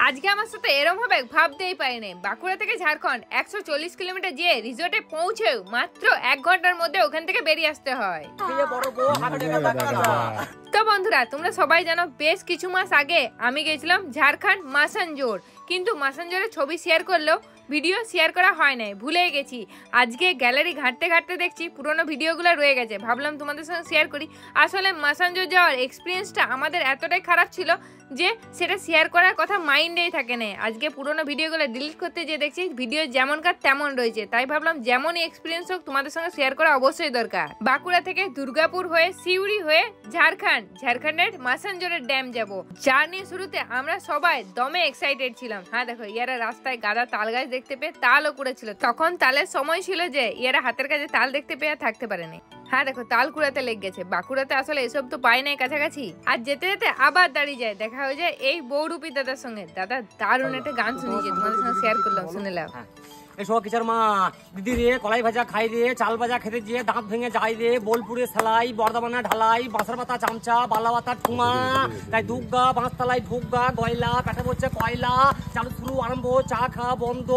আজকে আমার সাথে এরকম হবে ভাবতেই পারিনি। বাঁকুড়া থেকে ঝাড়খণ্ড 140 কিলোমিটার যেয়ে রিসোর্টে পৌঁছেও মাত্র 1 ঘন্টার মধ্যে ওখান থেকে বেরিয়ে আসতে হয়। তো বন্ধুরা, তোমরা সবাই জানো বেশ কিছু মাস আগে আমি গেছিলাম ঝাড়খণ্ড মাসানজোর, কিন্তু মাসানজোরের ছবি শেয়ার করলেও ভিডিও শেয়ার করা হয় নাই, ভুলে গেছি। আজকে গ্যালারি ঘাঁটতে ঘাঁটতে দেখছি পুরোনো ভিডিওগুলো রয়ে গেছে, ভাবলাম তোমাদের সঙ্গে শেয়ার করি। আসলে মাসানজোর যাওয়ার এক্সপিরিয়েন্সটা আমাদের এতটাই খারাপ ছিল যে সেটা শেয়ার করার কথা মাইন্ডেই থাকে না। আজকে পুরোনো ভিডিওগুলো ডিলিট করতে যেয়ে দেখছি ভিডিও যেমনকার তেমন রয়েছে, তাই ভাবলাম যেমনই এক্সপিরিয়েন্স হোক তোমাদের সঙ্গে শেয়ার করা অবশ্যই দরকার। বাঁকুড়া থেকে দুর্গাপুর হয়ে সিউড়ি হয়ে ঝাড়খণ্ডের মাসানজোরের ড্যাম যাব। জার্নি শুরুতে আমরা সবাই দমে এক্সাইটেড ছিলাম। হ্যাঁ দেখো, ইয়ারা রাস্তায় গাদা তাল গাছ দেখতে পেয়ে তালও কুড়েছিল। তখন তালের সময় ছিল যে ইয়ারা হাতের কাছে তাল দেখতে পেয়ে থাকতে পারেনি। হ্যাঁ দেখো, তাল কুড়াতে লেগে গেছে। বাঁকুড়াতে আসলে এসব তো পাই নাই কাছাকাছি। আর যেতে যেতে আবার দাঁড়িয়ে যায়, দেখা হয়ে যায় এই বৌরূপী দাদার সঙ্গে। দাদা দারুণ একটা গান শুনিয়েছে, তোমাদের সঙ্গে শেয়ার করলাম, শুনে নাও। এসো কিশোর মা দিদি রে, কলাই ভাজা খাই রে, চাল ভাজা খেতে যেয়ে দাঁত ভেঙে যাই রে, বোলপুরে সেলাই, বর্ধমানে ঢালাই, বাঁশের পাতা চামচা, বালা পাতা ঠুঙা, তাই দুগা বাঁশতলায় ঢুকগা, গয়লা পেটে পড়ছে কয়লা, চালু শুরু আরম্ভ, চা খাওয়া বন্ধ,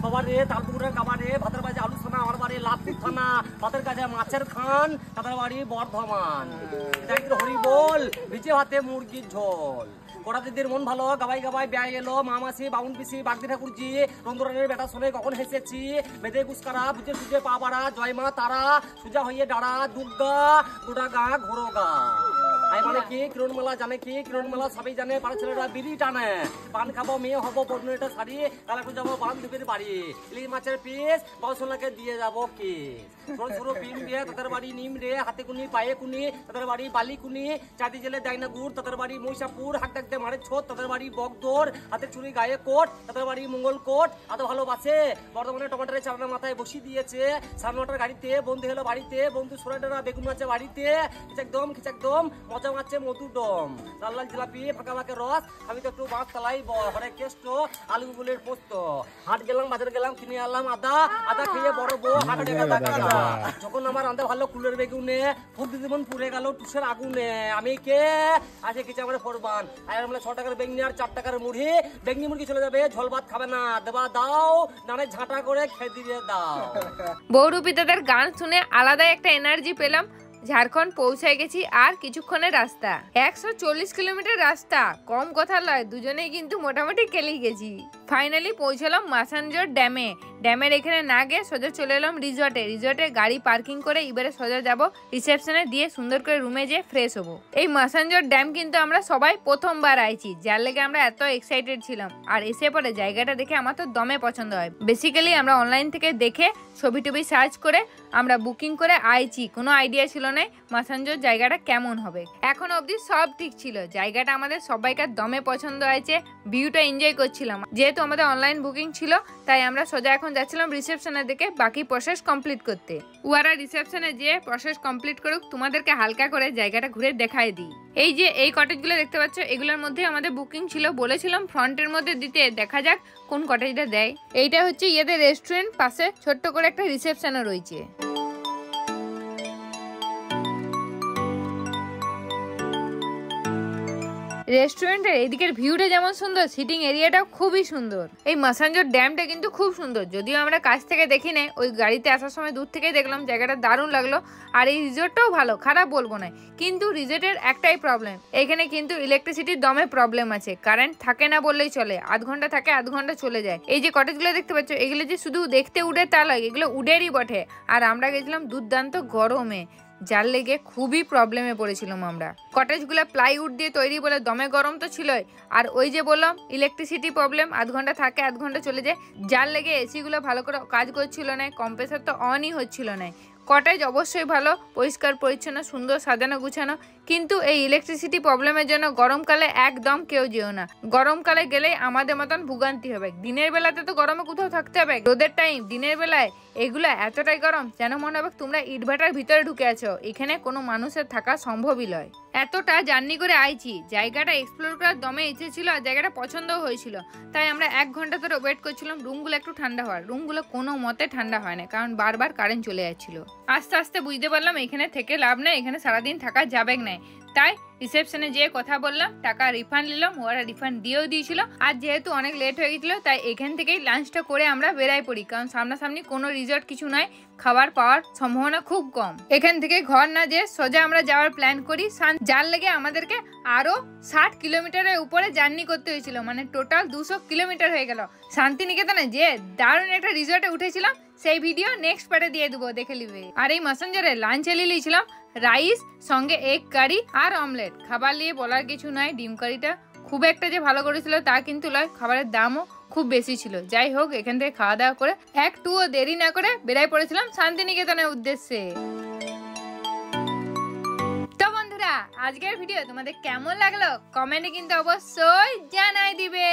সবার রে তালপুকুরের কাবারে, ভাতের বাজে আলু থানা, আমার বাড়ি লাভপুর থানা, ভাতের কাছে মাছের খান, তাদের বাড়ি বর্ধমান। হরি বল, ভিজে ভাতে মুরগির ঝোল। কড়া দিদির মন ভালো, গাবাই গাবাই ব্যয় এলো, মা মাসি বাউন পিসি বাগদি ঠাকুরজি, রন্ধুরানের বেটা শোনে কখন হেসেছি, বেদে গুসকারা বুঝে সুজে পা বাড়া, জয় মা তারা, সুজা হইয়ে ডাড়া, দুর্গা গোড়া গা ঘোরো গা। মানে কি কিরণমালা জানে, কি কিরণমালা সবাই জানে, পাড়া ছেলেরা বিড়ি টানে, পান খাবো, মেয়ে হবো, পড়নোটা শাড়ি, কালা একটু যাবো বান্ধবীর বাড়ি, ইলিশ মাছের পিস বাউসলাকে দিয়ে যাবো কি, ছোট ছোট পিন দিয়ে তাদের বাড়ি নিম রে, হাতে কুনি পায়ে কুনি, তাদের বাড়ি বালি কুনি, চাঁদি জেলে ডাইনা গুড়, তাদের বাড়ি মহিষাপুর, হাক ডাকতে মারে ছোট, তাদের বাড়ি বগদোর, হাতে চুরি গায়ে কোট, তাদের বাড়ি মঙ্গল কোট, এত ভালোবাসে। বর্ধমানে টমাটারের চালানা মাথায় বসিয়ে দিয়েছে, সাড়ে 9টার গাড়িতে, বন্ধু হলো বাড়িতে, বন্ধু সোনাডারা বেগুন মাছে বাড়িতে, খিচাকদম মজা মাছে মধু ডম, লাল লাল জিলাপি, ফাঁকা ফাঁকা রস, আমি তো একটু বাঁশ তালাই, হরে কেষ্ট, আলু গুলের পোস্ত। হাট গেলাম, বাজার গেলাম, কিনে আনলাম আদা খেয়ে বড় বউ হাট যখন আমার রান্না ভালো কুলের বেগুনে, ফুল দিদিমন পুড়ে গেল টুসের আগুনে, আমি কে আসে কিছু আমার ফরবান, আর 6 টাকার বেগনি আর 4 টাকার মুড়ি, বেগনি মুরগি চলে যাবে, ঝোল ভাত খাবে না, দেবা দাও নানে ঝাঁটা করে খেয়ে দিয়ে দাও। বৌরূপী দাদার গান শুনে আলাদাই একটা এনার্জি পেলাম। ঝাড়খণ্ড পৌঁছায় গেছি আর কিছুক্ষণের রাস্তা, 140 কিলোমিটার রাস্তা, কম কথা নয়, দুজনেই কিন্তু মোটামুটি কেলি গেছি। ফাইনালি পৌঁছলাম মাসানজোর ড্যামে। ড্যামের এখানে না গিয়ে সোজা চলে এলাম রিসর্টে গাড়ি পার্কিং করে এবারে সোজা যাব রিসেপশনে, দিয়ে সুন্দর করে রুমে যেয়ে ফ্রেশ হবো। এই মাসানজোর ড্যাম কিন্তু আমরা সবাই প্রথমবার আইছি, যার লেগে আমরা এত এক্সাইটেড ছিলাম। আর এসে পরে জায়গাটা দেখে আমার তো দমে পছন্দ হয়। বেসিক্যালি আমরা অনলাইন থেকে দেখে ছবি টবি সার্চ করে আমরা বুকিং করে আইছি, কোনো আইডিয়া ছিল না মাসানজোর জায়গাটা কেমন হবে। এখন অবধি সব ঠিক ছিল, জায়গাটা আমাদের সবাইকার দমে পছন্দ হয়েছে, ভিউটা এনজয় করছিলাম। যেহেতু আমাদের অনলাইন বুকিং ছিল, তাই আমরা সোজা এখন যাচ্ছিলাম রিসেপশনের দিকে বাকি প্রসেস কমপ্লিট করতে। ওরা রিসেপশনে যে প্রসেস কমপ্লিট করুক, তোমাদেরকে হালকা করে জায়গাটা ঘুরে দেখাই দিই। এই যে এই কটেজগুলো দেখতে পাচ্ছ, এগুলোর মধ্যে আমাদের বুকিং ছিল, বলেছিলাম ফ্রন্টের মধ্যে দিতে, দেখা যাক কোন কটেজটা দেয়। এইটা হচ্ছে ইয়েদের রেস্টুরেন্ট, পাশে ছোট্ট করে একটা রিসেপশনও রয়েছে। রেস্টুরেন্টের এইদিকের ভিউটা যেমন সুন্দর, সিটিং এরিয়াটাও খুবই সুন্দর। এই মাসানজোর ড্যামটা কিন্তু খুব সুন্দর, যদিও আমরা কাছ থেকে দেখি না, ওই গাড়িতে আসার সময় দূর থেকেই দেখলাম, জায়গাটা দারুণ লাগলো। আর এই রিসোর্টটাও ভালো, খারাপ বলবো না, কিন্তু রিসোর্টের একটাই প্রবলেম, এখানে কিন্তু ইলেকট্রিসিটির দমে প্রবলেম আছে, কারেন্ট থাকে না বললেই চলে, আধ ঘন্টা থাকে আধ ঘন্টা চলে যায়। এই যে কটেজগুলো দেখতে পাচ্ছ, এগুলো যে শুধু দেখতে উডের তা লাগে, এগুলো উডেরই বটে। আর আমরা গেছিলাম দুর্দান্ত গরমে, যার লেগে খুবই প্রবলেমে পড়েছিলাম আমরা। কটেজগুলো প্লাইউড দিয়ে তৈরি বলে দমে গরম তো ছিলই, আর ওই যে বললাম ইলেকট্রিসিটি প্রবলেম, আধ ঘন্টা থাকে আধ ঘন্টা চলে যায়, যার লেগে এসিগুলো ভালো করে কাজ করছিল না, কম্প্রেসার তো অনই হচ্ছিল না। কটেজ অবশ্যই ভালো, পরিষ্কার পরিচ্ছন্ন, সুন্দর সাজানো গুছানো, কিন্তু এই ইলেকট্রিসিটি প্রবলেমের জন্য গরমকালে একদম কেউ যেও না। গরমকালে গেলেই আমাদের মতন ভোগান্তি হবে। দিনের বেলাতে তো গরমে কোথাও থাকতে হবে, রোদের টাইম, দিনের বেলায় এগুলো এতটাই গরম যেন মনে হবে তোমরা ইটভাটার ভিতরে ঢুকে আছো, এখানে কোনো মানুষের থাকা সম্ভবই নয়। এতটা জার্নি করে আইছি, জায়গাটা এক্সপ্লোর করার দমে ইচ্ছে ছিল, আর জায়গাটা পছন্দও হয়েছিল, তাই আমরা 1 ঘন্টা ধরে ওয়েট করছিলাম রুমগুলো একটু ঠান্ডা হওয়ার। রুমগুলো কোনো মতে ঠান্ডা হয় না, কারণ বারবার কারেন্ট চলে যাচ্ছিল। আস্তে আস্তে বুঝতে পারলাম এখানে থেকে লাভ নেই, এখানে সারাদিন থাকা যাবে না। নেয়। তাই রিসেপশনে যেয়ে কথা বললাম, টাকা রিফান্ড নিলাম, ওরা রিফান্ড দিয়েও দিয়েছিল। আর যেহেতু অনেক লেট হয়ে গেছিল তাই এখান থেকেই লাঞ্চটা করে আমরা বেরাই পড়ি, কারণ সামনাসামনি কোনো রিসর্ট কিছু নয়, খাবার পাওয়ার সম্ভাবনা খুব কম। এখান থেকে ঘর না যে সোজা আমরা যাওয়ার প্ল্যান করি, যার লেগে আমাদেরকে আরো 60 কিলোমিটারের উপরে জার্নি করতে হয়েছিল, মানে টোটাল 200 কিলোমিটার হয়ে গেল। শান্তিনিকেতনে যে দারুণ একটা রিসর্টে উঠেছিলাম, সেই ভিডিও নেক্সট পার্টে দিয়ে দেবো, দেখে নিবে। আর এই ম্যাসেঞ্জারে লাঞ্চে নিয়েছিলাম রাইস সঙ্গে এগ কারি আর অমলেট। খাবার নিয়ে বলার কিছু নয়, ডিম কারিটা খুব একটা যে ভালো করেছিল তা কিন্তু নয়, খাবারের দামও খুব বেশি ছিল। যাই হোক, এখান থেকে খাওয়া দাওয়া করে একটুও দেরি না করে বেরাই পড়েছিলাম শান্তিনিকেতনের উদ্দেশ্যে। তো বন্ধুরা, আজকের ভিডিও তোমাদের কেমন লাগলো কমেন্টে কিন্তু অবশ্যই জানাই দিবে।